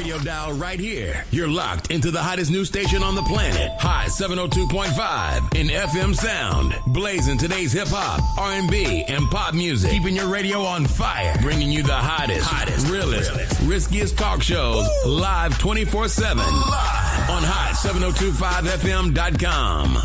radio dial right here. You're locked into the hottest news station on the planet. Hot 702.5 in FM sound. Blazing today's hip-hop, R&B, and pop music. Keeping your radio on fire. Bringing you the hottest, realest, riskiest talk shows live 24/7 on hot7025fm.com.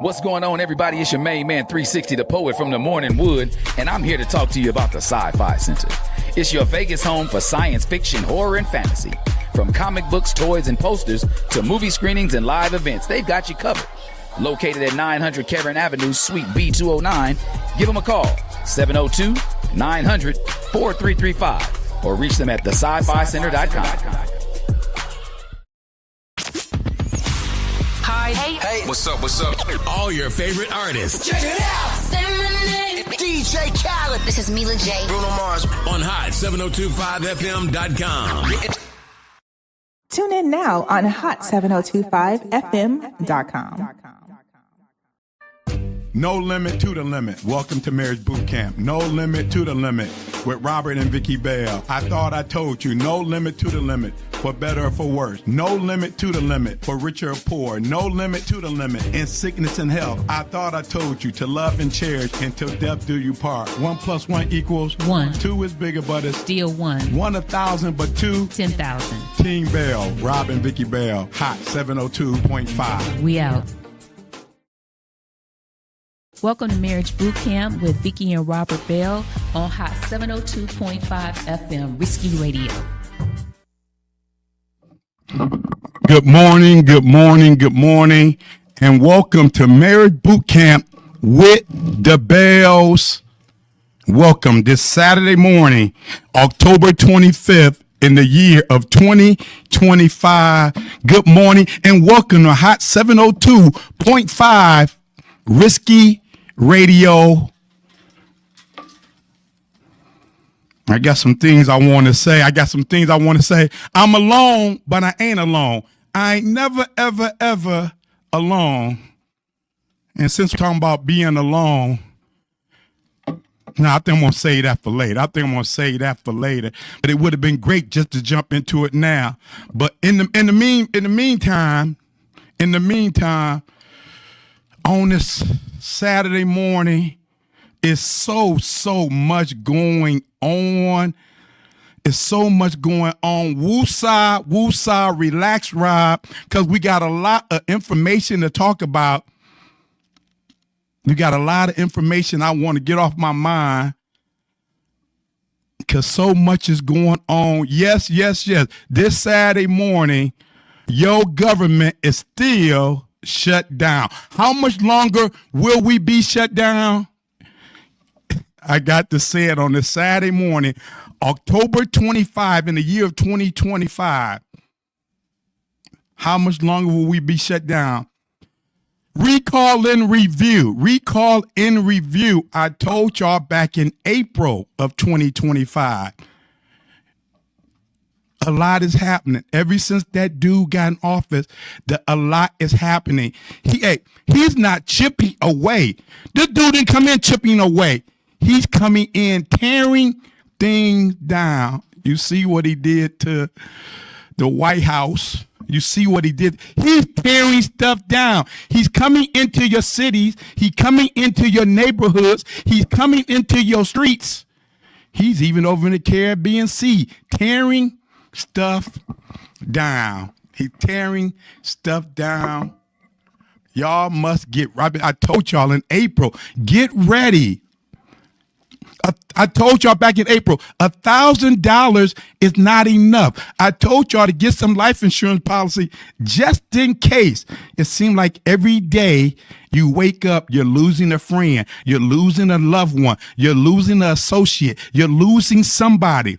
What's going on, everybody? It's your main man, 360, the poet from the Morning Wood, and I'm here to talk to you about the Sci-Fi Center. It's your Vegas home for science fiction, horror, and fantasy. From comic books, toys, and posters to movie screenings and live events, they've got you covered. Located at 900 Cameron Avenue, Suite B209, give them a call, 702-900-4335, or reach them at thescificenter.com. Hi. Hey. What's up? All your favorite artists. Check it out. Say my name. DJ Khaled. This is Mila J. Bruno Mars. On hot7025fm.com. Tune in now on hot7025fm.com. No limit to the limit. Welcome to Marriage Bootcamp. No limit to the limit with Robert and Vicky Bell. I thought I told you. No limit to the limit for better or for worse. No limit to the limit for richer or poor. No limit to the limit in sickness and health. I thought I told you to love and cherish until death do you part. 1 + 1 = 1. 2 is bigger, but it's Still 1. 1 1,000, but 2 10,000. Team Bell. Rob and Vicky Bell. Hot 702.5. We out. Welcome to Marriage Bootcamp with Vicky and Robert Bell on Hot 702.5 FM, Risky Radio. Good morning, and welcome to Marriage Bootcamp with the Bells. Welcome this Saturday morning, October 25th, in the year of 2025. Good morning, and welcome to Hot 702.5 Risky Radio. I got some things I want to say. I'm alone, but I ain't alone. I ain't never, ever alone. And since we're talking about being alone, now I think I'm going to say that for later. But it would have been great just to jump into it now. But in the meantime, on this Saturday morning, it's so much going on. Woosah, relax, Rob, because we got a lot of information to talk about. We got a lot of information I want to get off my mind because so much is going on. Yes. This Saturday morning, your government is still shut down. How much longer will we be shut down? I got to say it on this Saturday morning, October 25 in the year of 2025. How much longer will we be shut down? Recall in review. I told y'all back in April of 2025. A lot is happening. Ever since that dude got in office, a lot is happening. He's not chipping away. This dude didn't come in chipping away. He's coming in tearing things down. You see what he did to the White House. You see what he did. He's tearing stuff down. He's coming into your cities. He's coming into your neighborhoods. He's coming into your streets. He's even over in the Caribbean Sea, tearing stuff down. He's tearing stuff down. Y'all must get right. I told y'all in April, get ready. I told y'all back in April, $1,000 is not enough. I told y'all to get some life insurance policy just in case. It seemed like every day you wake up, you're losing a friend, you're losing a loved one, you're losing an associate, you're losing somebody.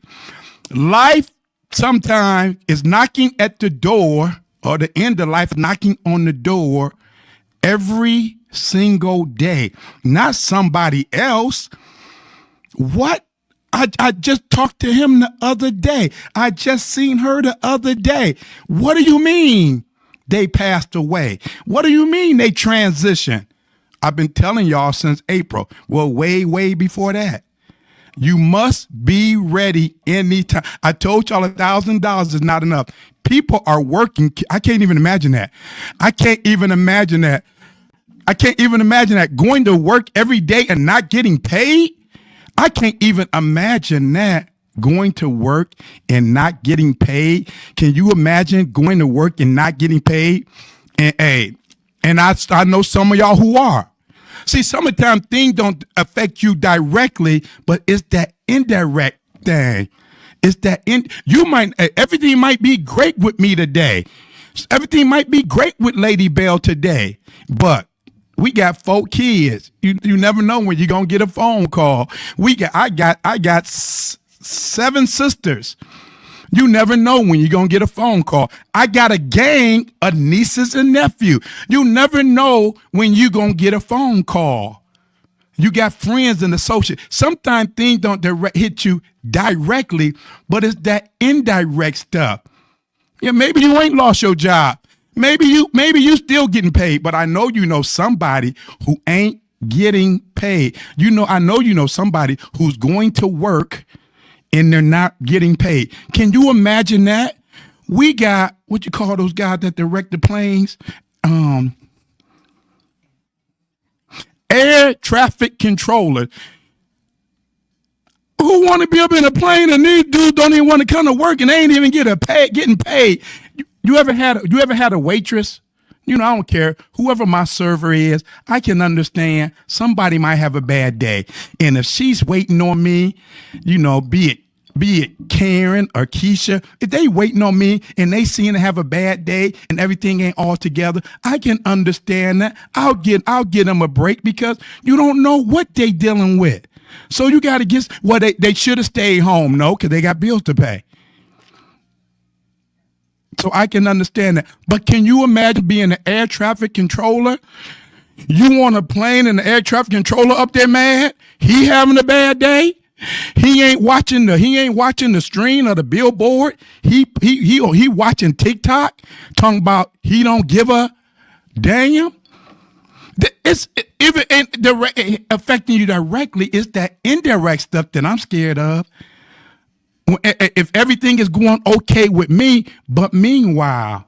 Life sometimes is knocking at the door, or the end of life knocking on the door every single day. Not somebody else. What? I just talked to him the other day. I just seen her the other day. What do you mean they passed away? What do you mean they transitioned? I've been telling y'all since April. Well, way before that. You must be ready anytime. I told y'all $1,000 is not enough. People are working. I can't even imagine that. I can't even imagine that. Going to work every day and not getting paid. I can't even imagine that. Going to work and not getting paid. Can you imagine going to work and not getting paid? And I know some of y'all who are. See, sometimes things don't affect you directly, but it's that indirect thing. It's that everything might be great with me today. Everything might be great with Lady Bell today, but we got 4 kids. You never know when you're gonna get a phone call. I got 7 sisters. You never know when you're going to get a phone call. I got a gang of nieces and nephews. You never know when you're going to get a phone call. You got friends and associates. Sometimes things don't hit you directly, but it's that indirect stuff. Yeah, maybe you ain't lost your job. Maybe you still getting paid, but I know you know somebody who ain't getting paid. I know you know somebody who's going to work and they're not getting paid. Can you imagine that? We got, what you call those guys that direct the planes? Air traffic controller. Who want to be up in a plane and these dudes don't even want to come to work and they ain't even getting paid? You ever had a waitress? I don't care. Whoever my server is, I can understand somebody might have a bad day. And if she's waiting on me, be it Karen or Keisha, if they waiting on me and they seem to have a bad day and everything ain't all together, I can understand that. I'll give them a break because you don't know what they dealing with. So you got to they should have stayed home, no, because they got bills to pay. So I can understand that. But can you imagine being an air traffic controller? You on a plane and the air traffic controller up there mad? He having a bad day? He ain't watching the screen or the billboard. He watching TikTok, talking about he don't give a damn. It's affecting you directly. It's that indirect stuff that I'm scared of. If everything is going okay with me, but meanwhile,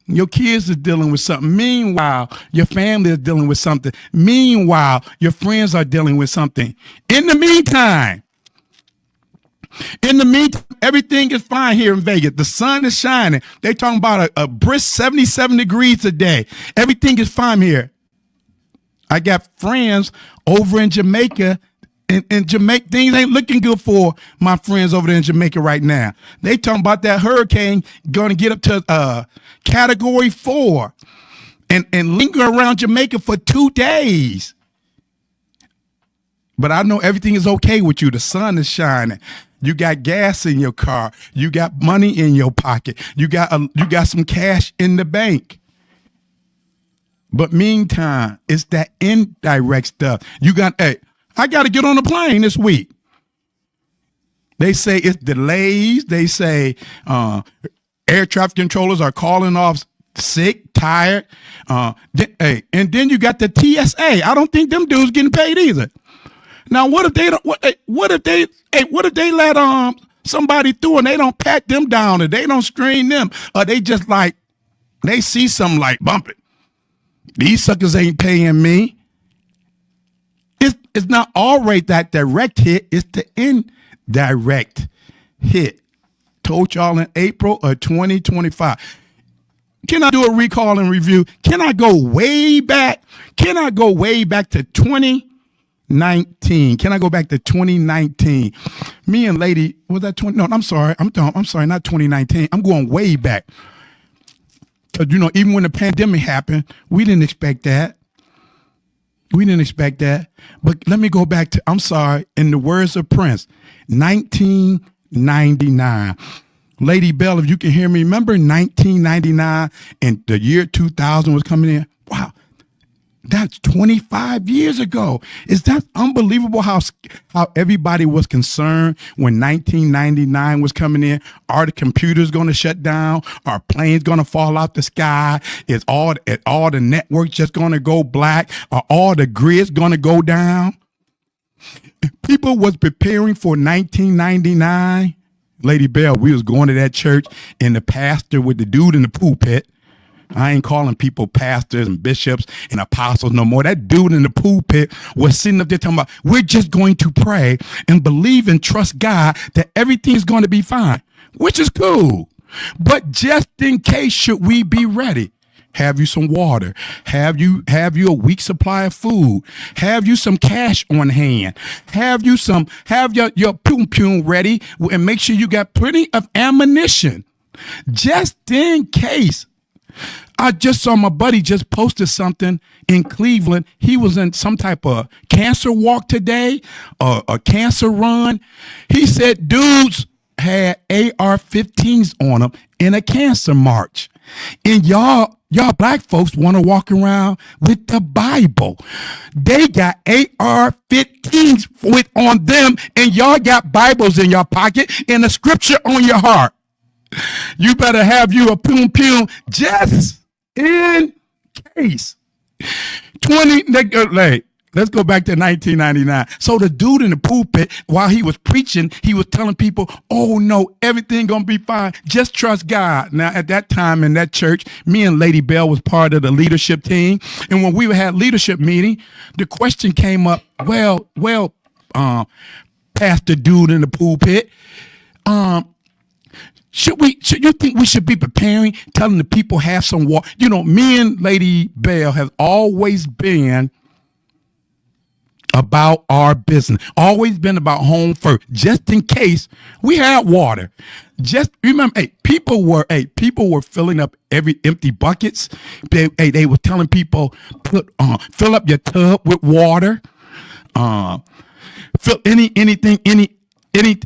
your kids are dealing with something. Meanwhile, your family is dealing with something. Meanwhile, your friends are dealing with something. In the meantime, everything is fine here in Vegas. The sun is shining. They talking about a brisk 77 degrees today. Everything is fine here. I got friends over in Jamaica. In Jamaica, things ain't looking good for my friends over there in Jamaica right now. They talking about that hurricane going to get up to category 4 and linger around Jamaica for 2 days. But I know everything is okay with you. The sun is shining. You got gas in your car. You got money in your pocket. You got some cash in the bank. But meantime, it's that indirect stuff. I got to get on a plane this week. They say it's delays. They say air traffic controllers are calling off sick, tired. And then you got the TSA. I don't think them dudes getting paid either. Now, what if they don't? What if they let somebody through and they don't pat them down or they don't screen them or they just they see something like bump it. These suckers ain't paying me. It's not always that direct hit. It's the indirect hit. Told y'all in April of 2025. Can I do a recall and review? Can I go way back? Can I go way back to 2019? Can I go back to 2019? Me and Lady, was that 20? No, I'm sorry. I'm sorry, not 2019. I'm going way back. Because, even when the pandemic happened, we didn't expect that. But let me go back to, I'm sorry, in the words of Prince, 1999. Lady Bell, if you can hear me, remember 1999 and the year 2000 was coming in? Wow, that's 25 years ago. Is that unbelievable how everybody was concerned when 1999 was coming in? Are the computers going to shut down? Are planes going to fall out the sky? Is all the networks just going to go black? Are all the grids going to go down? People was preparing for 1999. Lady Bell, we was going to that church, and the pastor with the dude in the pulpit, I ain't calling people pastors and bishops and apostles no more. That dude in the pulpit was sitting up there talking about, we're just going to pray and believe and trust God that everything's going to be fine, which is cool. But just in case, should we be ready? Have you some water? Have you a week supply of food? Have you some cash on hand? Have your pum pum ready, and make sure you got plenty of ammunition just in case. I just saw my buddy just posted something in Cleveland. He was in some type of cancer walk today, a cancer run. He said dudes had AR-15s on them in a cancer march. And y'all black folks want to walk around with the Bible. They got AR-15s on them, and y'all got Bibles in your pocket and a scripture on your heart. You better have you a pum pum just in case. Let's go back to 1999. So the dude in the pulpit, while he was preaching, he was telling people, oh no, everything gonna be fine. Just trust God. Now at that time in that church, me and Lady Bell was part of the leadership team. And when we had leadership meeting, the question came up, Pastor dude in the pulpit, should you think we should be preparing, telling the people have some water? You know, me and Lady Bell have always been about our business, always been about home first, just in case we had water. Just remember, people were filling up every empty buckets. They were telling people, fill up your tub with water. Fill any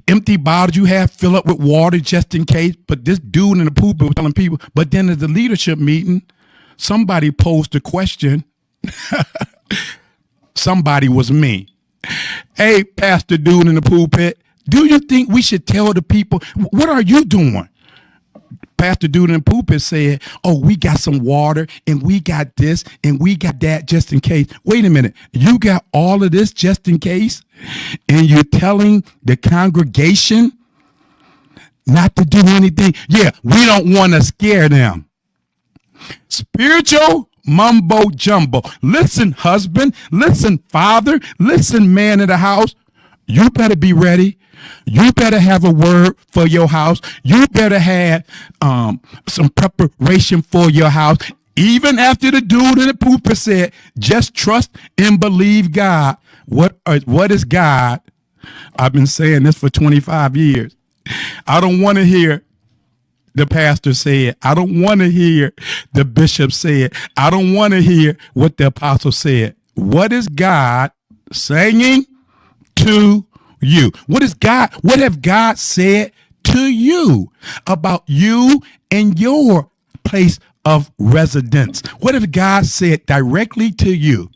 empty bottles you have, fill up with water just in case. But this dude in the pulpit was telling people. But then at the leadership meeting, somebody posed a question. Somebody was me. Hey, Pastor dude in the pulpit, do you think we should tell the people, what are you doing? Pastor dude in the pulpit said, oh, we got some water and we got this and we got that just in case. Wait a minute. You got all of this just in case? And you're telling the congregation not to do anything? Yeah, we don't want to scare them. Spiritual mumbo jumbo. Listen, husband. Listen, father. Listen, man of the house. You better be ready. You better have a word for your house. You better have some preparation for your house. Even after the dude in the pulpit said, just trust and believe God. What is God? I've been saying this for 25 years. I don't want to hear the pastor said. I don't want to hear the bishop said. I don't want to hear what the apostle said. What is God saying to you? What have God said to you about you and your place of residence? What have God said directly to you?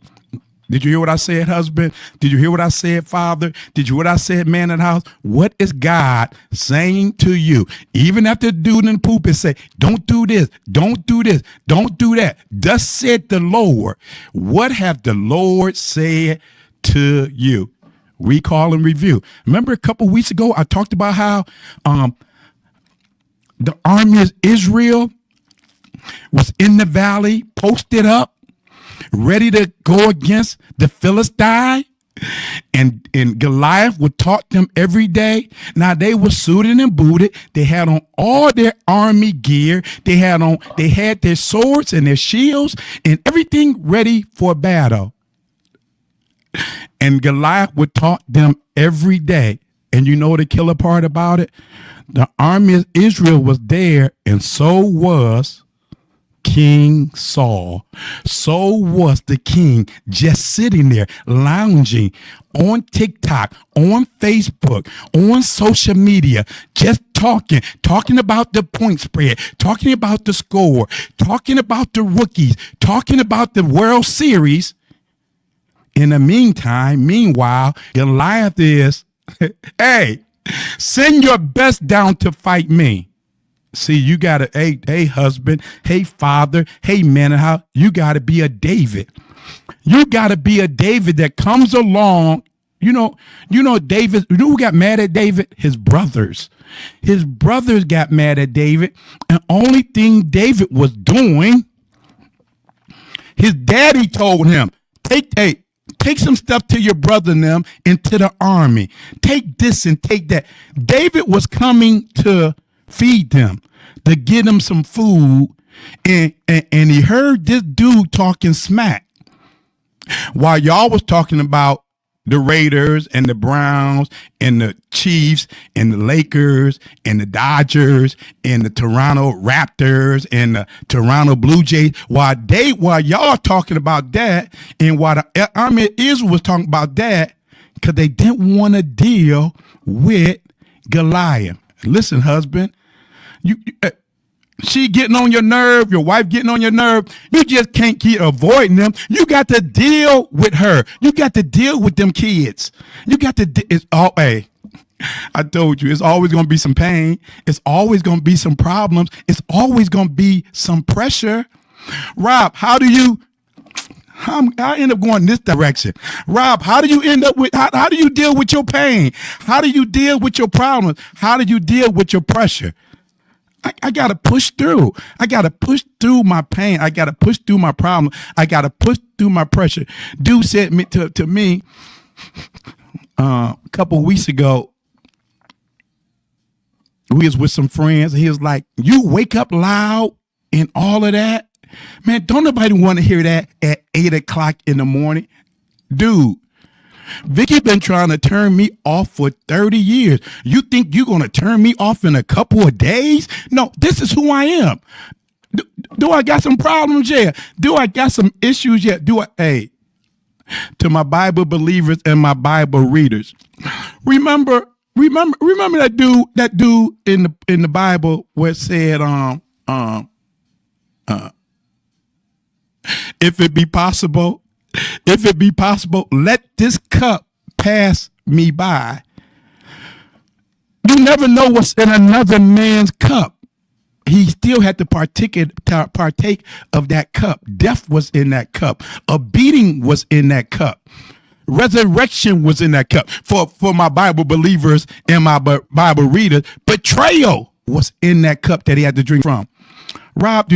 Did you hear what I said, husband? Did you hear what I said, father? Did you hear what I said, man in the house? What is God saying to you? Even after the dude in the pulpit say, don't do this, don't do this, don't do that. Thus said the Lord. What have the Lord said to you? Recall and review. Remember a couple weeks ago, I talked about how the army of Israel was in the valley, posted up, ready to go against the Philistine, and Goliath would talk them every day. Now they were suited and booted. They had on all their army gear. They had their swords and their shields and everything ready for battle. And Goliath would taunt them every day. And you know the killer part about it? The army of Israel was there, and so was King Saul. So was the king, just sitting there lounging on TikTok, on Facebook, on social media, just talking about the point spread, talking about the score, talking about the rookies, talking about the World Series. In the meanwhile, Goliath is, hey, send your best down to fight me. See, you got to, hey, husband, hey, father, hey, man, you got to be a David. You got to be a David that comes along David, you know who got mad at David? His brothers. His brothers got mad at David. And only thing David was doing, his daddy told him, take some stuff to your brother and them into the army. Take this and take that. David was coming to feed them, to get them some food. And he heard this dude talking smack while y'all was talking about the Raiders and the Browns and the Chiefs and the Lakers and the Dodgers and the Toronto Raptors and the Toronto Blue Jays. While y'all talking about that, and while the army of Israel was talking about that, because they didn't want to deal with Goliath. Listen, husband, she getting on your nerve, your wife getting on your nerve. You just can't keep avoiding them. You got to deal with her. You got to deal with them kids. You got to, hey, I told you, it's always going to be some pain. It's always going to be some problems. It's always going to be some pressure. Rob, I end up going this direction. Rob, how do you deal with your pain? How do you deal with your problems? How do you deal with your pressure? I got to push through. I got to push through my pain. I got to push through my problem. I got to push through my pressure. Dude said to me a couple of weeks ago, we was with some friends, and he was like, you wake up loud and all of that? Man, don't nobody want to hear that at 8 o'clock in the morning. Dude, Vicky been trying to turn me off for 30 years. You think you're going to turn me off in a couple of days? No, this is who I am. Do I got some problems? Yeah. Do I got some issues? Yeah. Hey, to my Bible believers and my Bible readers, remember that dude in the Bible where it said, if it be possible, let this cup pass me by. You never know what's in another man's cup. He still had to partake of that cup. Death was in that cup. A beating was in that cup. Resurrection was in that cup. For my Bible believers and my Bible readers, betrayal was in that cup that he had to drink from. Rob,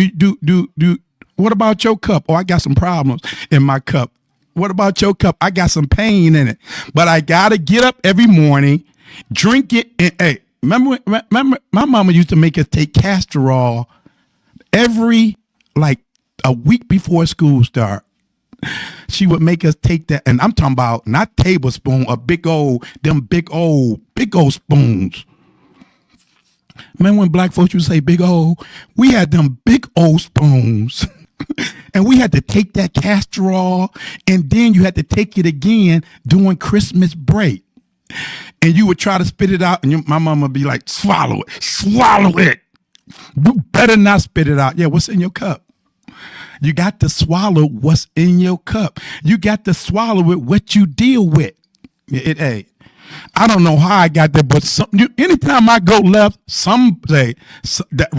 what about your cup? Oh, I got some problems in my cup. What about your cup? I got some pain in it. But I got to get up every morning, drink it. And hey, remember my mama used to make us take castor oil every, like, a week before school start. She would make us take that. And I'm talking about not tablespoon, big old spoons. Remember when black folks would say big old? We had them big old spoons. And we had to take that castor oil, and then you had to take it again during Christmas break. And you would try to spit it out, and my mama would be like, swallow it. You better not spit it out. Yeah, what's in your cup? You got to swallow what's in your cup. You got to swallow it, what you deal with. Hey, I don't know how I got there, but anytime I go left,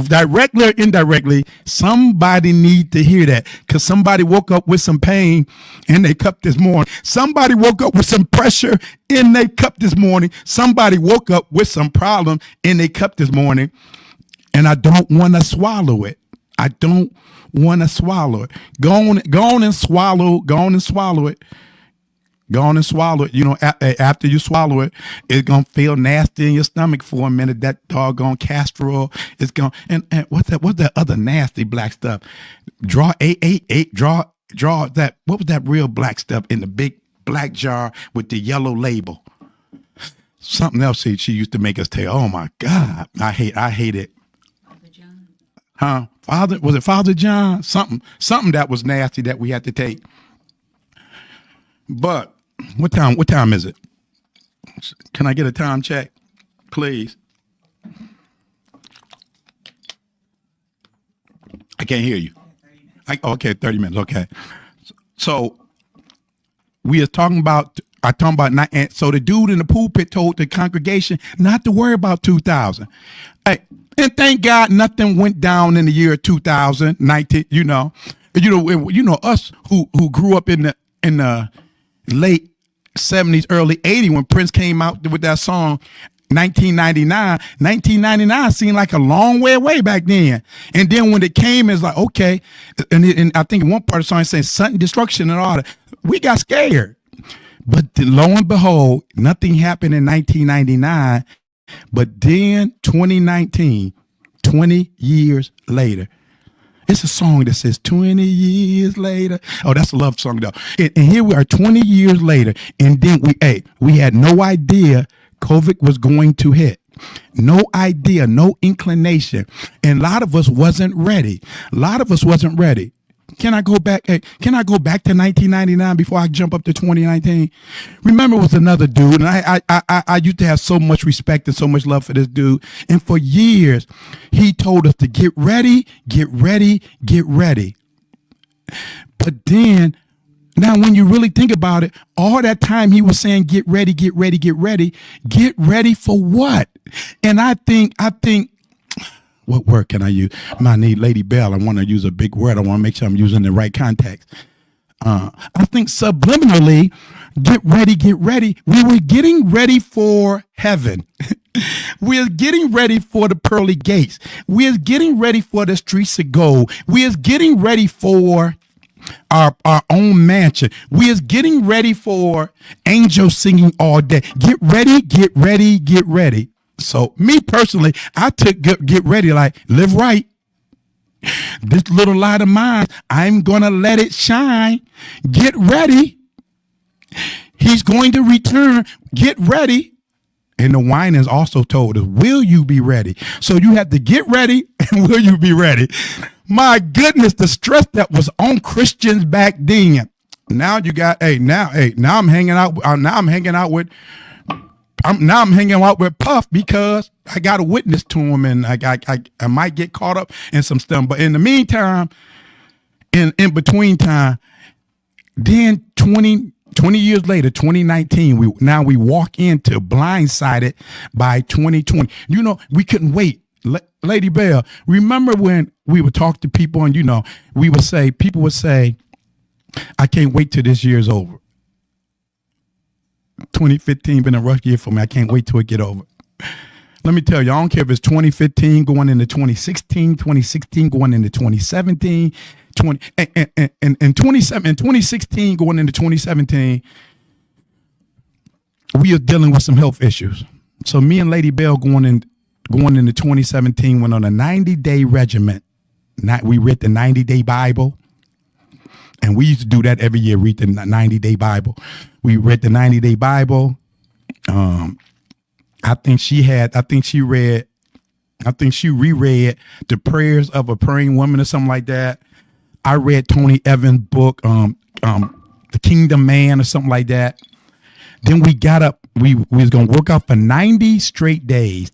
directly or indirectly, somebody need to hear that, because somebody woke up with some pain in their cup this morning. Somebody woke up with some pressure in their cup this morning. Somebody woke up with some problem in their cup this morning, and I don't want to swallow it. I don't want to swallow it. Go on and swallow it. Go on and swallow it. You know, after you swallow it, it's going to feel nasty in your stomach for a minute. That doggone castor oil is going, and what's that other nasty black stuff? Draw that. What was that real black stuff in the big black jar with the yellow label? Something else she used to make us tell. Oh my God. I hate it. Father John. Huh? Was it Father John? Something that was nasty that we had to take. But what time is it? Can I get a time check, please? I can't hear you. Okay, 30 minutes. Okay. So we are talking about, so the dude in the pulpit told the congregation not to worry about 2000. Hey, and thank God nothing went down in the year 2019, you know us who grew up in the late 70s, early 80s when Prince came out with that song 1999. 1999 seemed like a long way away back then. And then when it came, it's like, okay. And I think one part of the song is saying sudden destruction and all that. We got scared. But lo and behold, nothing happened in 1999. But then 2019, 20 years later, it's a song that says 20 years later. Oh, that's a love song though. And here we are 20 years later. And then we had no idea COVID was going to hit. No idea, no inclination. And a lot of us wasn't ready. Can I go back? Can I go back to 1999 before I jump up to 2019? Remember, it was another dude, and I used to have so much respect and so much love for this dude. And for years, he told us to get ready, get ready, get ready. But then, now when you really think about it, all that time he was saying, get ready, get ready, get ready. Get ready for what? And I think, what word can I use? I need Lady Bell. I want to use a big word. I want to make sure I'm using the right context. I think subliminally, get ready, get ready. We were getting ready for heaven. We're getting ready for the pearly gates. We're getting ready for the streets of gold. We're getting ready for our own mansion. We is getting ready for angels singing all day. Get ready, get ready, get ready. So me personally, I took get ready like live right. This little light of mine, I'm going to let it shine. Get ready. He's going to return. Get ready. And the wine is also told us, will you be ready? So you have to get ready and will you be ready? My goodness, the stress that was on Christians back then. Now you got, now I'm hanging out with Puff because I got a witness to him, and I might get caught up in some stuff. But in the meantime, in between time, then 20 years later, 2019, we walk into blindsided by 2020. You know, we couldn't wait. Lady Bell, remember when we would talk to people and, people would say, I can't wait till this year's over. 2015 been a rough year for me. I can't wait till it get over. Let me tell you, I don't care if it's 2015 going into 2016, 2016 going into 2017, 2016 going into 2017, we are dealing with some health issues. So me and Lady Bell going into 2017 went on a 90-day regimen. We read the 90-day Bible. And we used to do that every year, read the 90-day Bible. We read the 90-day Bible. I think she reread The Prayers of a Praying Woman or something like that. I read Tony Evans' book, The Kingdom Man or something like that. Then we got up, we was going to work out for 90 straight days.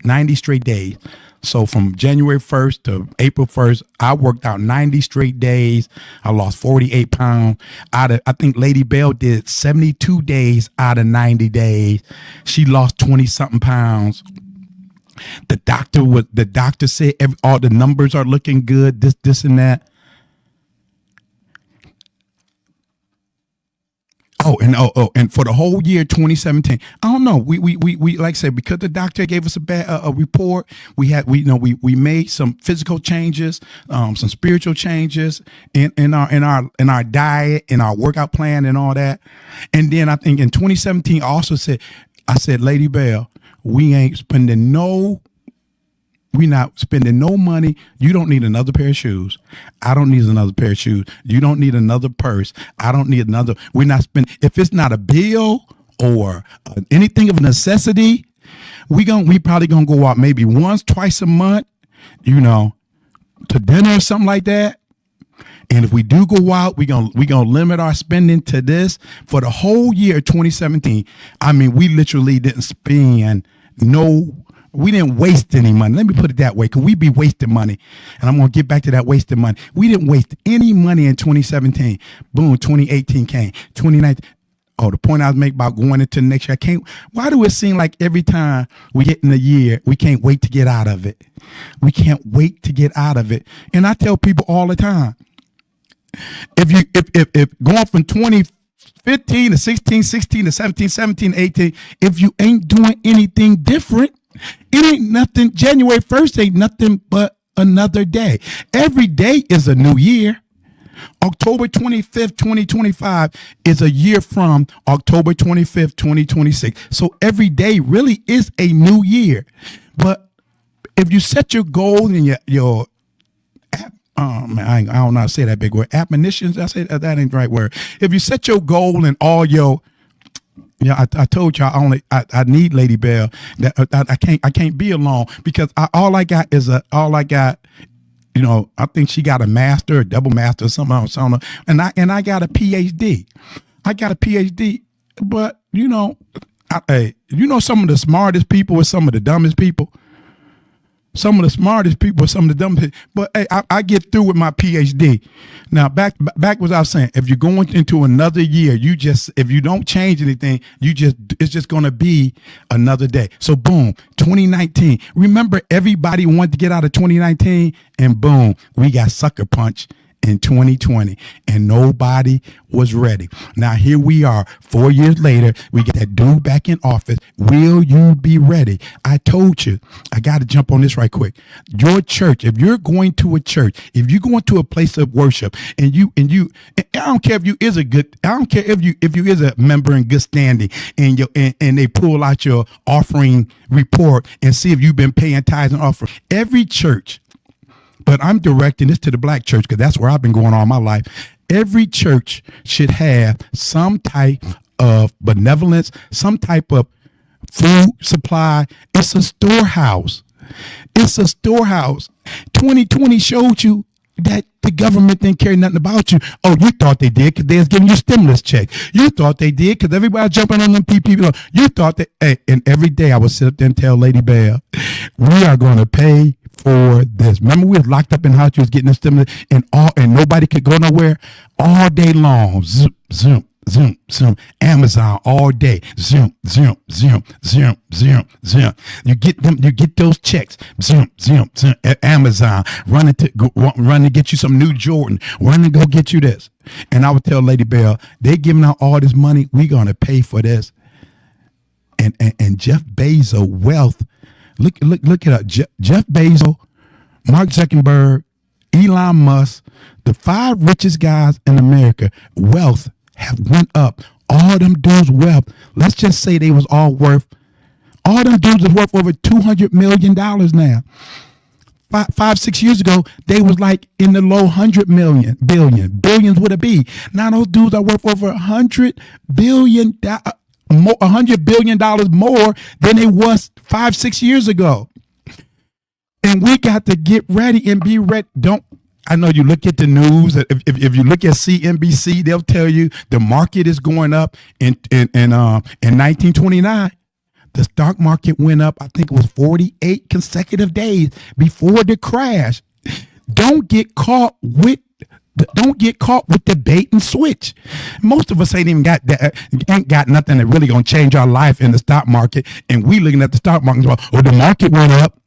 So from January 1st to April 1st, I worked out 90 straight days. I lost 48 pounds. I think Lady Bell did 72 days out of 90 days. She lost 20 something pounds. The doctor said all the numbers are looking good, this and that. And for the whole year 2017, I don't know. We like I said, because the doctor gave us a report. We made some physical changes, some spiritual changes in our diet, in our workout plan, and all that. And then I think in 2017, I said, Lady Bell, we're not spending no money. You don't need another pair of shoes. I don't need another pair of shoes. You don't need another purse. I don't need another. We're not spending. If it's not a bill or anything of necessity, we probably gonna go out maybe once, twice a month, to dinner or something like that. And if we do go out, we gonna limit our spending to this for the whole year 2017. I mean, we literally didn't spend we didn't waste any money. Let me put it that way, because we be wasting money. And I'm going to get back to that wasting money. We didn't waste any money in 2017. Boom, 2018 came. 2019. Oh, the point I was making about going into next year, why do it seem like every time we get in the year, we can't wait to get out of it? We can't wait to get out of it. And I tell people all the time, if going from 2015 15 to 16, 16 to 17, 17 to 18. If you ain't doing anything different, it ain't nothing. January 1st ain't nothing but another day. Every day is a new year. October 25th, 2025 is a year from October 25th, 2026. So every day really is a new year. But if you set your goal and your I don't know how to say that big word. Admonitions, I say that ain't the right word. If you set your goal and all your, I told you I need Lady Bell. That I can't be alone because all I got, I think she got a master, a double master, or something else. I don't know. And I got a PhD. But some of the smartest people with some of the dumbest people. Some of the smartest people, some of the dumbest people. But hey, I get through with my PhD. Now, back what I was saying. If you're going into another year, if you don't change anything, it's just going to be another day. So boom, 2019. Remember, everybody wanted to get out of 2019, and boom, we got sucker punched in 2020, and nobody was ready. Now here we are 4 years later. We get that dude back in office. Will you be ready? I told you. I got to jump on this right quick. Your church, if you're going to a church, if you're going to a place of worship, and I don't care if you is a member in good standing, and they pull out your offering report and see if you've been paying tithes and offering. Every church. But I'm directing this to the black church because that's where I've been going all my life. Every church should have some type of benevolence, some type of food supply. It's a storehouse. 2020 showed you that the government didn't care nothing about you. Oh, you thought they did because they was giving you stimulus check. You thought they did because everybody jumping on them PPP. You thought that, hey, and every day I would sit up there and tell Lady Bell, we are going to pay for this. Remember, we was locked up in the house. You was getting the stimulus, and nobody could go nowhere all day long. Zoom, zoom, zoom, zoom. Amazon all day. Zoom, zoom, zoom, zoom, zoom, zoom. You get those checks. Zoom, zoom, zoom. At Amazon, running to get you some new Jordan. Running to go get you this. And I would tell Lady Bell, they giving out all this money. We gonna pay for this. And Jeff Bezos' wealth. Look it up. Jeff Bezos, Mark Zuckerberg, Elon Musk, the 5 richest guys in America, wealth have went up. All them dudes' wealth, let's just say they was all worth over $200 million now. 5-6 years ago, they was like in the low 100 million, billions would it be. Now those dudes are worth over $100 billion. $100 billion more than it was 5-6 years ago. And we got to get ready and be ready. I know you look at the news. If you look at CNBC, they'll tell you the market is going up. In 1929, the stock market went up. I think it was 48 consecutive days before the crash. Don't get caught with the bait and switch. Most of us ain't got nothing that really gonna change our life in the stock market. And we looking at the stock market, the market went up,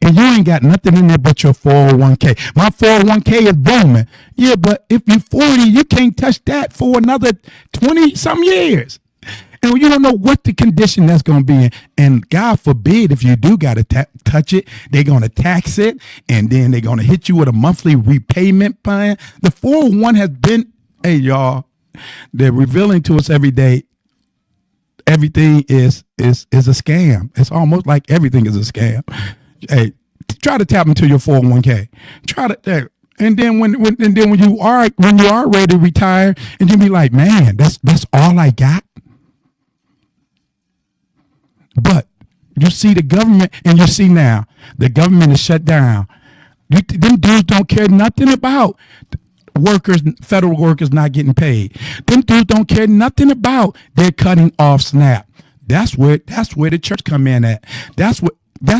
and you ain't got nothing in there but your 401k. My 401k is booming. Yeah, but if you're 40, you can't touch that for another 20 some years. And you don't know what the condition that's going to be in. And God forbid, if you do got to touch it, they're going to tax it. And then they're going to hit you with a monthly repayment plan. The 401 has been, hey, y'all, they're revealing to us every day. Everything is a scam. It's almost like everything is a scam. Hey, try to tap into your 401k. And then when you are ready to retire, and you be like, man, that's all I got. But you see the government, and you see now the government is shut down. Them dudes don't care nothing about federal workers not getting paid. Them dudes don't care nothing about they're cutting off SNAP. That's where the church come in at. That's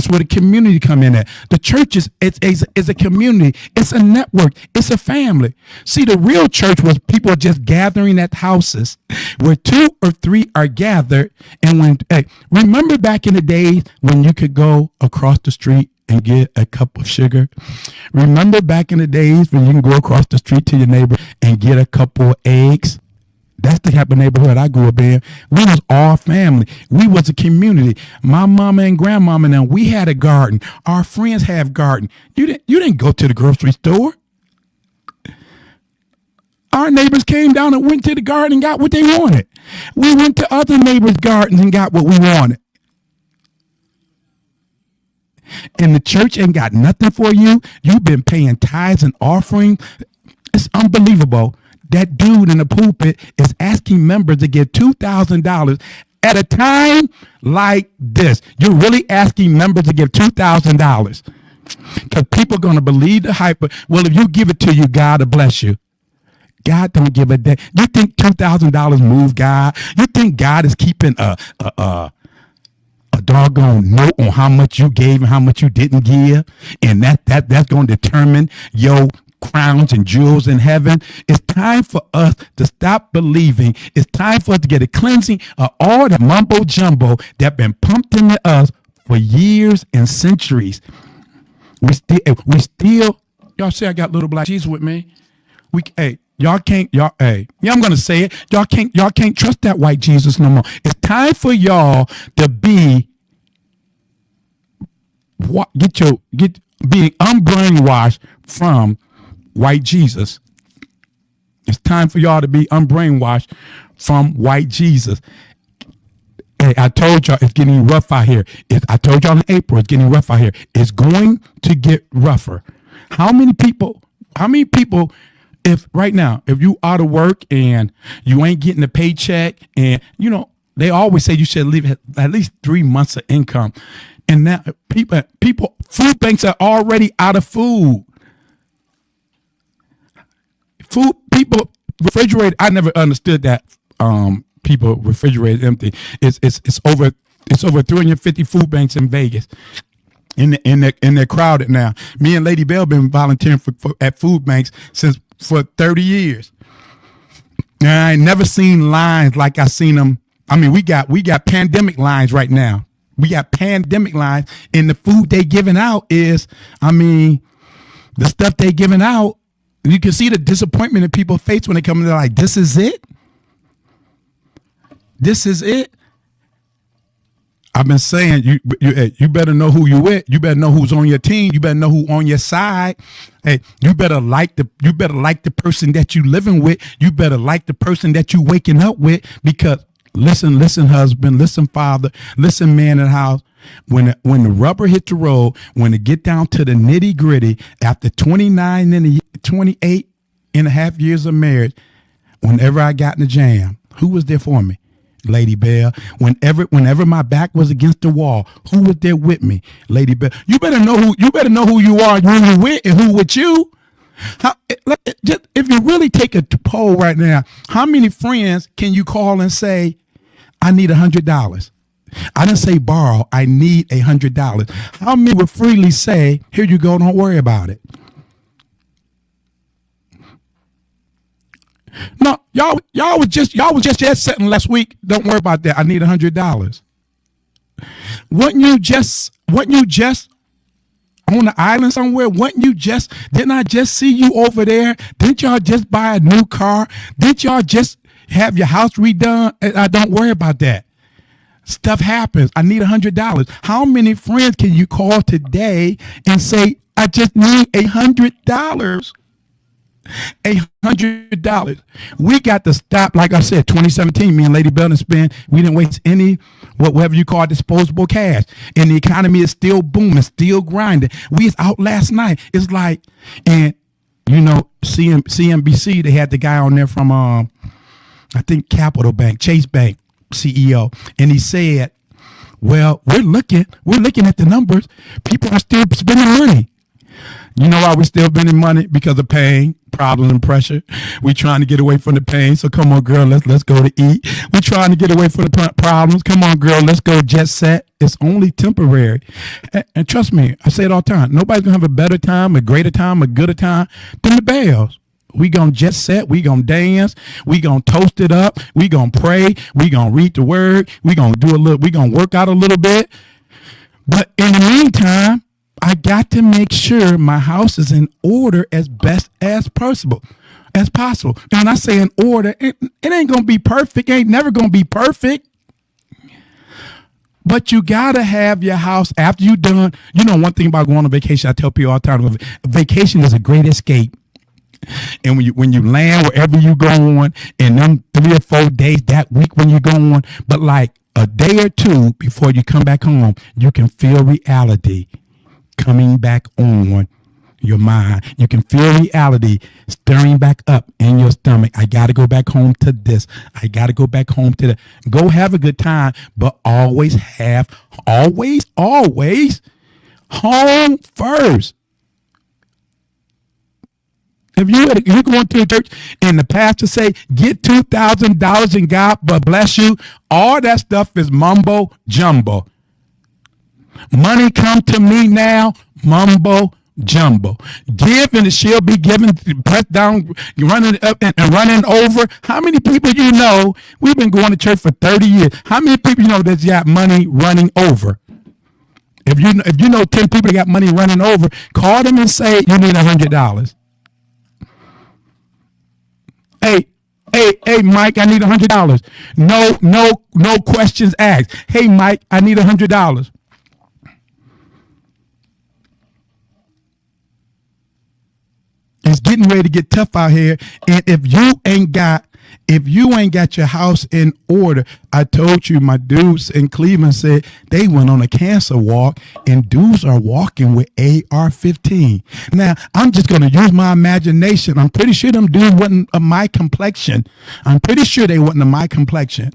where the community come in at. The church is a community. It's a network. It's a family. See, the real church was people just gathering at houses where 2 or 3 are gathered. And remember back in the days when you could go across the street and get a cup of sugar? Remember back in the days when you can go across the street to your neighbor and get a couple of eggs? That's the type of neighborhood I grew up in. We was all family. We was a community. My mama and grandmama and them, we had a garden. Our friends have garden. You didn't go to the grocery store. Our neighbors came down and went to the garden and got what they wanted. We went to other neighbors' gardens and got what we wanted. And the church ain't got nothing for you. You've been paying tithes and offering. It's unbelievable. That dude in the pulpit is asking members to give $2,000 at a time like this. You're really asking members to give $2,000 because people are going to believe the hype. Well, if you give it to you, God will bless you. God don't give a damn. You think $2,000 move God? You think God is keeping a doggone note on how much you gave and how much you didn't give, and that's going to determine your crowns and jewels in heaven? It's time for us to stop believing. It's time for us to get a cleansing of all the mumbo jumbo that been pumped into us for years and centuries. We still, y'all say I got little black Jesus with me. I'm gonna say it. Y'all can't trust that white Jesus no more. It's time for y'all to be being unbrainwashed from white Jesus. It's time for y'all to be unbrainwashed from white Jesus. Hey, I told y'all it's getting rough out here. I told y'all in April it's getting rough out here. It's going to get rougher. How many people, if right now, if you out of work and you ain't getting a paycheck, and they always say you should leave at least 3 months of income. And now people, food banks are already out of food. People refrigerated. I never understood that. People refrigerated empty. It's over 350 food banks in Vegas. And they're crowded now. Me and Lady Bell been volunteering at food banks for 30 years. And I ain't never seen lines like I seen them. I mean, we got pandemic lines right now. We got pandemic lines, and the food they giving out is, the stuff they giving out. You can see the disappointment in people's face when they come in. They're like, "This is it. This is it." I've been saying you better know who you with. You better know who's on your team. You better know who on your side. Hey, you better like the person that you living with. You better like the person that you waking up with, because listen, husband, listen, father, listen, man in the house. When the rubber hits the road, when it get down to the nitty gritty, after 28 and a half years of marriage, whenever I got in the jam, who was there for me? Lady Bell. Whenever my back was against the wall, who was there with me? Lady Bell. You better know who you are, who you with, and who with you. If you really take a poll right now, how many friends can you call and say, "I need $100"? I didn't say borrow. I need $100. How many would freely say, "Here you go, don't worry about it"? No, y'all was just sitting last week. Don't worry about that. I need $100. Wasn't you just on the island somewhere? Didn't I just see you over there? Didn't y'all just buy a new car? Didn't y'all just have your house redone? I don't worry about that. Stuff happens. I need $100. How many friends can you call today and say, "I just need $100"? $100. We got to stop. Like I said, 2017, me and Lady Bell we didn't waste any, whatever you call disposable cash. And the economy is still booming, still grinding. We was out last night. It's like, and CNBC, they had the guy on there from, I think Capital Bank, Chase Bank CEO. And he said, well, we're looking at the numbers. People are still spending money. You know why we're still spending money? Because of pain, problems, and pressure. We're trying to get away from the pain. So come on, girl, let's go to eat. We're trying to get away from the problems. Come on, girl, let's go jet set. It's only temporary. And trust me, I say it all the time. Nobody's going to have a better time, a greater time, a gooder time than the Bells. We going to jet set. We going to dance. We going to toast it up. We going to pray. We going to read the word. We going to work out a little bit. But in the meantime, I got to make sure my house is in order as best as possible. as possible. And I say in order, it ain't going to be perfect. It ain't never going to be perfect. But you got to have your house after you done. You know, one thing about going on vacation, I tell people all the time, vacation is a great escape. And when you land wherever you go on, in them 3 or 4 days, that week when you go on, but like a day or two before you come back home, you can feel reality coming back on your mind. You can feel reality stirring back up in your stomach. I got to go back home to this. I got to go back home to that. Go have a good time, but always home first. If you're going to a church and the pastor say, get $2,000 and God bless you, all that stuff is mumbo jumbo. Money come to me now, mumbo jumbo. Give and it shall be given, pressed down, running up and running over. How many people you know, we've been going to church for 30 years. How many people you know that's got money running over? If you know 10 people that got money running over, call them and say you need $100. Hey, Mike, I need $100. No questions asked. Hey, Mike, I need $100. It's getting ready to get tough out here. And if you ain't got your house in order, I told you my dudes in Cleveland said they went on a cancer walk and dudes are walking with AR-15. Now, I'm just going to use my imagination. I'm pretty sure them dudes wasn't of my complexion. I'm pretty sure they wasn't of my complexion.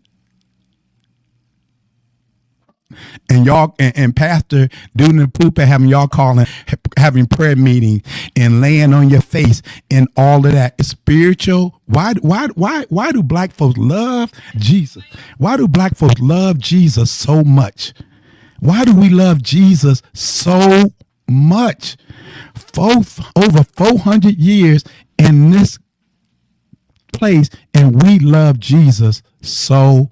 And y'all and Pastor dude in the pulpit having y'all having prayer meetings and laying on your face and all of that. It's spiritual. Why do black folks love Jesus? Why do black folks love Jesus so much? Why do we love Jesus so much? Over 400 years in this place, and we love Jesus so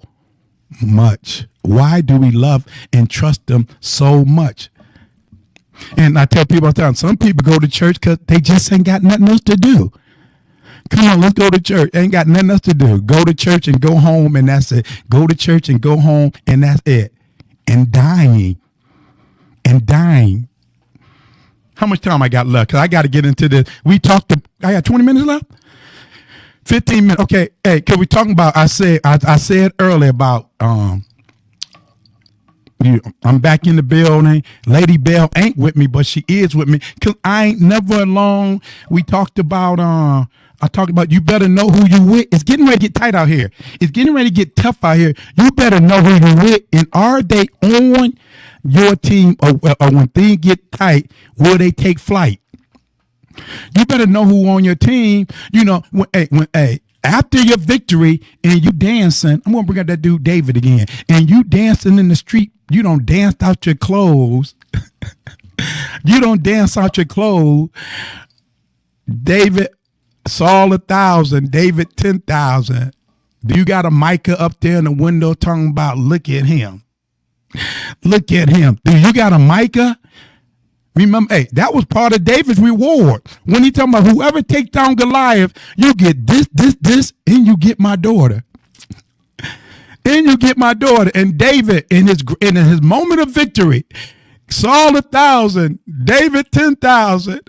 much. Why do we love and trust them so much? And I tell people all the time, some people go to church because they just ain't got nothing else to do. Come on, let's go to church. Ain't got nothing else to do. Go to church and go home, and that's it. Go to church and go home, and that's it. And dying. How much time I got left? Because I got to get into this. I got 20 minutes left? 15 minutes. Okay. Hey, can we talk about, I said earlier about, I'm back in the building. Lady Bell ain't with me, but she is with me because I ain't never alone. We talked about, I talked about you better know who you with. It's getting ready to get tight out here. It's getting ready to get tough out here. You better know who you with. And are they on your team or when things get tight, will they take flight? You better know who on your team. You know, after your victory and you dancing, I'm going to bring out that dude David again, and you dancing in the street, you don't dance out your clothes. You don't dance out your clothes. David, Saul 1,000, David 10,000. Do you got a Micah up there in the window talking about, look at him? Look at him. Do you got a Micah? Remember, that was part of David's reward. When he talking about whoever takes down Goliath, you get this, and you get my daughter. And you get my daughter. And David, in his moment of victory, Saul 1,000, David 10,000.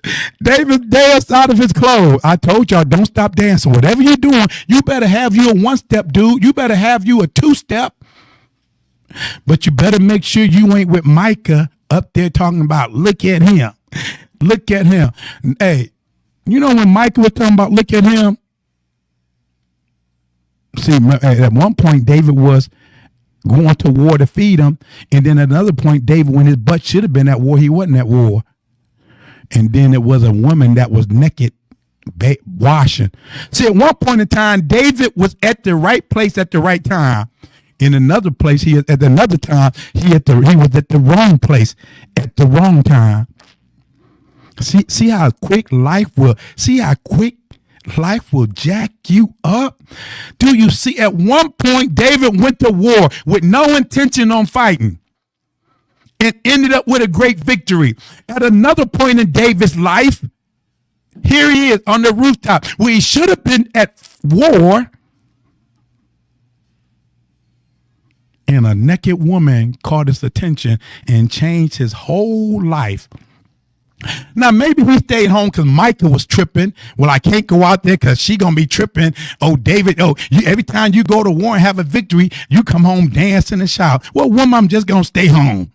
David danced out of his clothes. I told y'all, don't stop dancing. Whatever you're doing, you better have you a one-step, dude. You better have you a two-step. But you better make sure you ain't with Micah up there talking about, look at him. Look at him. Hey, you know when Micah was talking about, look at him? See, at one point, David was going to war to feed him. And then at another point, David, when his butt should have been at war, he wasn't at war. And then it was a woman that was naked washing. See, at one point in time, David was at the right place at the right time. In another place, at another time, he was at the wrong place at the wrong time. See how quick life will jack you up? Do you see? At one point, David went to war with no intention on fighting and ended up with a great victory. At another point in David's life, Here he is on the rooftop where he should have been at war. And a naked woman caught his attention and changed his whole life. Now, maybe he stayed home because Micah was tripping. Well, I can't go out there because she going to be tripping. Oh, David, every time you go to war and have a victory, you come home dancing and shout. Well, woman, I'm just going to stay home.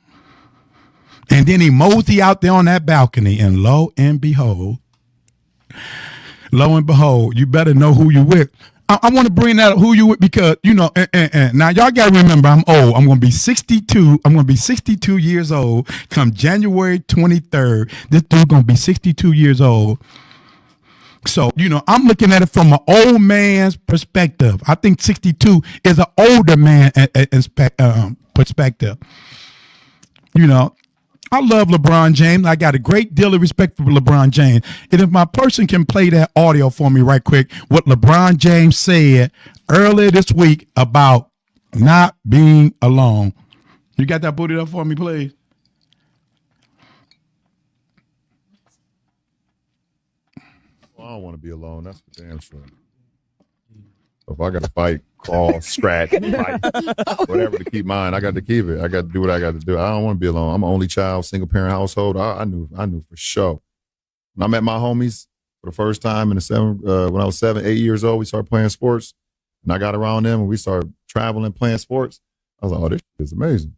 And then he mosey out there on that balcony, and lo and behold, you better know who you with. I want to bring that up, who you with, because, now y'all got to remember, I'm old. I'm going to be 62. I'm going to be 62 years old come January 23rd. This dude's going to be 62 years old. So, I'm looking at it from an old man's perspective. I think 62 is an older man perspective. I love LeBron James. I got a great deal of respect for LeBron James. And if my person can play that audio for me right quick, what LeBron James said earlier this week about not being alone. You got that booted up for me, please? Well, I don't want to be alone. That's for damn sure. So if I got to fight, crawl, scratch, fight, whatever to keep mine, I got to keep it. I got to do what I got to do. I don't want to be alone. I'm an only child, single parent household. I knew for sure. When I met my homies for the first time when I was 7, 8 years old, we started playing sports, and I got around them and we started traveling, playing sports. I was like, oh, this is amazing.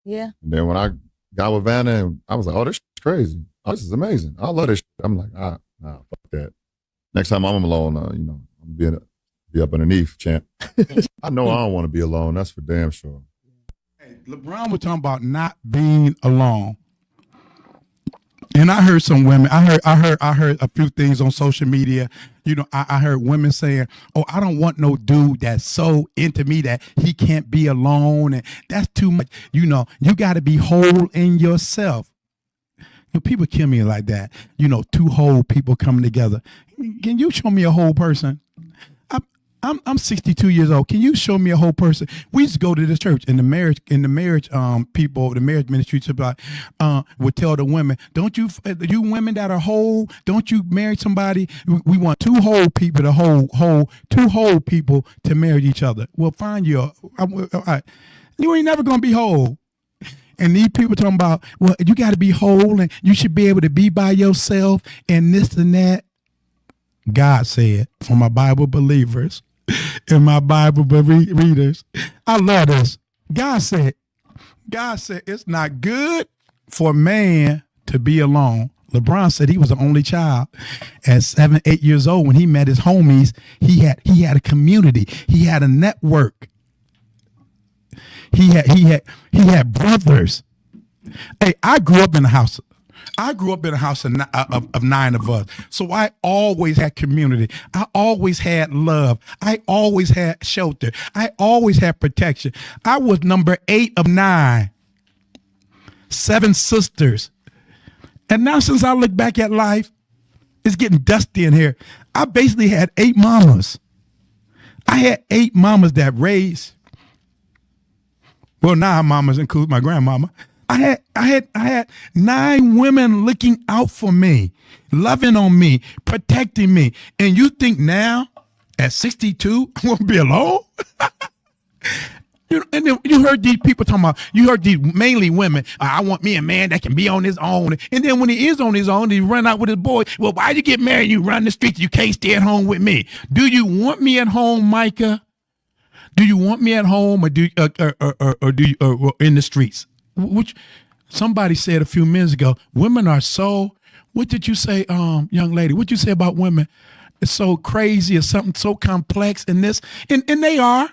Yeah. And then when I got with Vanna, and I was like, oh, this is crazy. Oh, this is amazing. I love this. I'm like, nah, fuck that. Next time I'm alone, I'm being be up underneath, champ. I know I don't want to be alone. That's for damn sure. Hey, LeBron was talking about not being alone. And I heard some women, I heard a few things on social media. I heard women saying, oh, I don't want no dude that's so into me that he can't be alone. And that's too much. You got to be whole in yourself. People kill me like that. Two whole people coming together. Can you show me a whole person? I'm 62 years old. Can you show me a whole person? We used to go to this church, and the marriage people, the marriage ministry would tell the women, don't you women that are whole, don't you marry somebody? We want two whole people to marry each other. Well, find you ain't never gonna be whole. And these people talking about, well, you got to be whole, and you should be able to be by yourself, and this and that. God said, for my Bible believers and my Bible readers, I love this. God said it's not good for man to be alone. LeBron said he was the only child at 7, 8 years old. When he met his homies, he had a community. He had a network. He had brothers. Hey, I grew up in a house of 9 of us. So I always had community. I always had love. I always had shelter. I always had protection. I was number 8 of 9. 7 sisters. And now since I look back at life, it's getting dusty in here. I basically had 8 mamas. I had 8 mamas that raised. Well, 9 mamas include my grandmama. I had 9 women looking out for me, loving on me, protecting me. And you think now, at 62, I'm going to be alone? And then you heard these people talking about, you heard these mainly women, I want me a man that can be on his own. And then when he is on his own, he run out with his boy. Well, why you get married? You run the streets. You can't stay at home with me. Do you want me at home, Micah? Do you want me at home or or in the streets? Which somebody said a few minutes ago, women are so, what did you say, young lady? What did you say about women? It's so crazy. It's something so complex in this. And they are,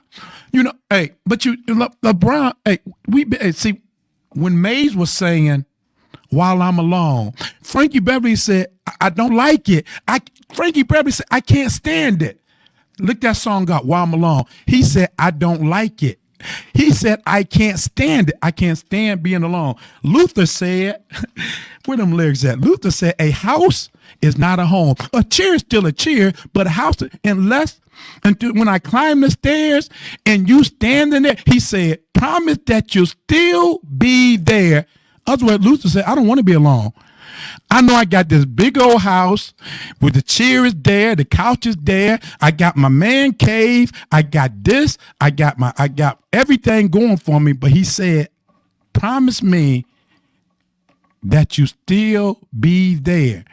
hey, but LeBron, hey, see, when Mays was saying, while I'm alone, Frankie Beverly said, I don't like it. Frankie Beverly said, I can't stand it. Look that song up, While I'm Alone. He said, I don't like it. He said, I can't stand it. I can't stand being alone. Luther said, where them lyrics at? Luther said, a house is not a home. A chair is still a chair, but a house, until when I climb the stairs and you standing there, he said, promise that you'll still be there. Otherwise, Luther said, I don't want to be alone. I know I got this big old house with the chair is there, the couch is there. I got my man cave. I got this. I got everything going for me. But he said, promise me that you still be there.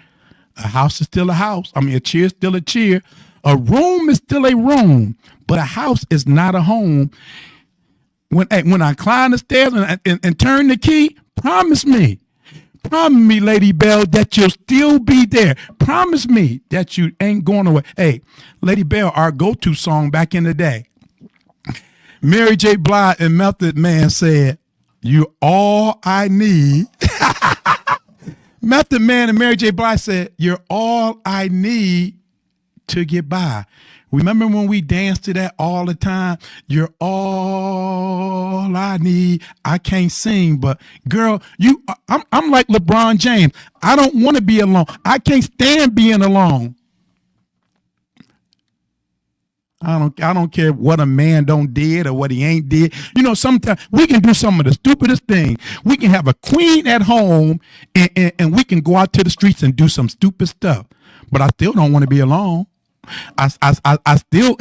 A house is still a house. I mean, a chair is still a chair. A room is still a room, but a house is not a home. When I climb the stairs and turn the key, promise me, Lady Bell, that you'll still be there. Promise me that you ain't going away. Hey, Lady Bell, our go-to song back in the day. Mary J. Blige and Method Man said, "You're all I need." Method Man and Mary J. Blige said, "You're all I need to get by." Remember when we danced to that all the time? You're all I need. I can't sing, but girl, I'm like LeBron James. I don't want to be alone. I can't stand being alone. I don't care what a man don't did or what he ain't did. You know, sometimes we can do some of the stupidest things. We can have a queen at home and we can go out to the streets and do some stupid stuff. But I still don't want to be alone. I still,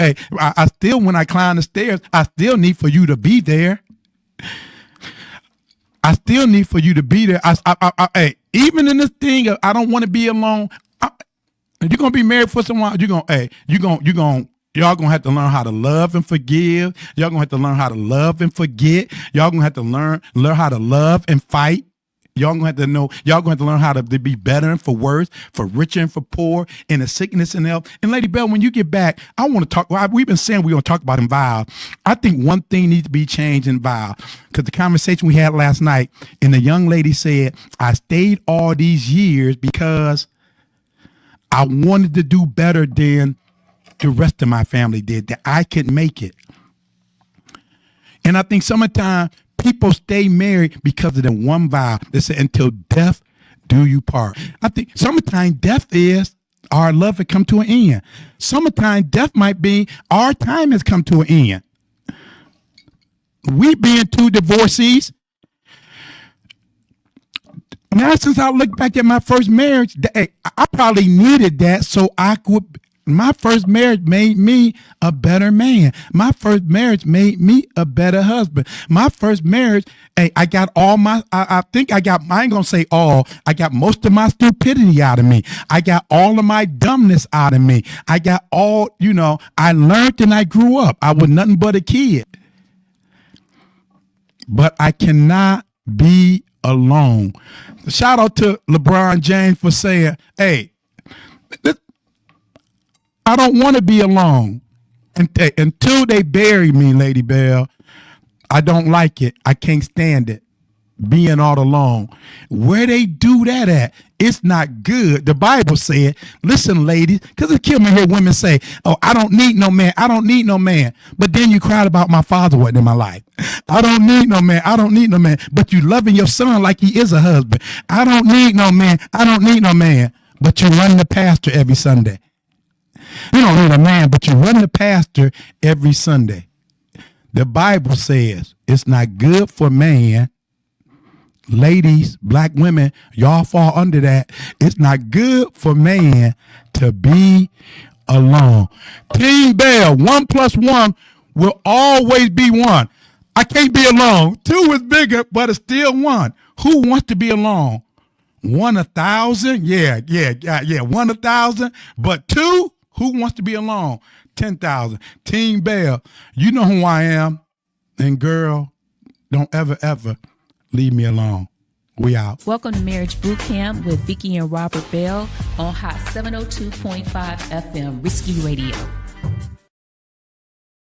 when I climb the stairs, I still need for you to be there. I still need for you to be there. Even in this thing, I don't want to be alone. You're gonna be married for someone. Y'all gonna have to learn how to love and forgive. Y'all gonna have to learn how to love and forget. Y'all gonna have to learn how to love and fight. Y'all gonna have to know. Y'all gonna have to learn how to be better and for worse, for richer and for poor, in the sickness and health. And Lady Bell, when you get back, I want to talk. We've been saying we're gonna talk about in vows. I think one thing needs to be changed in vows, because the conversation we had last night, and the young lady said, "I stayed all these years because I wanted to do better than the rest of my family did, that I could make it." And I think sometimes people stay married because of the one vow. They say, "Until death do you part." I think sometimes death is our love had come to an end. Sometimes death might be our time has come to an end. We being two divorcees. Now, since I look back at my first marriage, I probably needed that so I could. My first marriage made me a better man. My first marriage made me a better husband. My first marriage, I got all my, I ain't gonna say all, I got most of my stupidity out of me. I got all of my dumbness out of me. I got all, I learned and I grew up. I was nothing but a kid. But I cannot be alone. Shout out to LeBron James for saying, "Hey, I don't want to be alone. Until they bury me, Lady Bell, I don't like it. I can't stand it, being all alone." Where they do that at, it's not good. The Bible said, listen, ladies, because it kills me hear women say, "Oh, I don't need no man. I don't need no man." But then you cried about my father wasn't in my life. "I don't need no man. I don't need no man." But you loving your son like he is a husband. "I don't need no man. I don't need no man." But you run the pastor every Sunday. You don't need a man, but you run the pastor every Sunday. The Bible says it's not good for man. Ladies, black women, y'all fall under that. It's not good for man to be alone. Team Bell, 1 + 1 will always be 1. I can't be alone. 2 is bigger, but it's still 1. Who wants to be alone? 1 1,000? Yeah. 1 1,000, but 2? Who wants to be alone? 10,000. Team Bell, you know who I am. And girl, don't ever leave me alone. We out. Welcome to Marriage Bootcamp with Vicky and Robert Bell on Hot 702.5 FM, Risky Radio.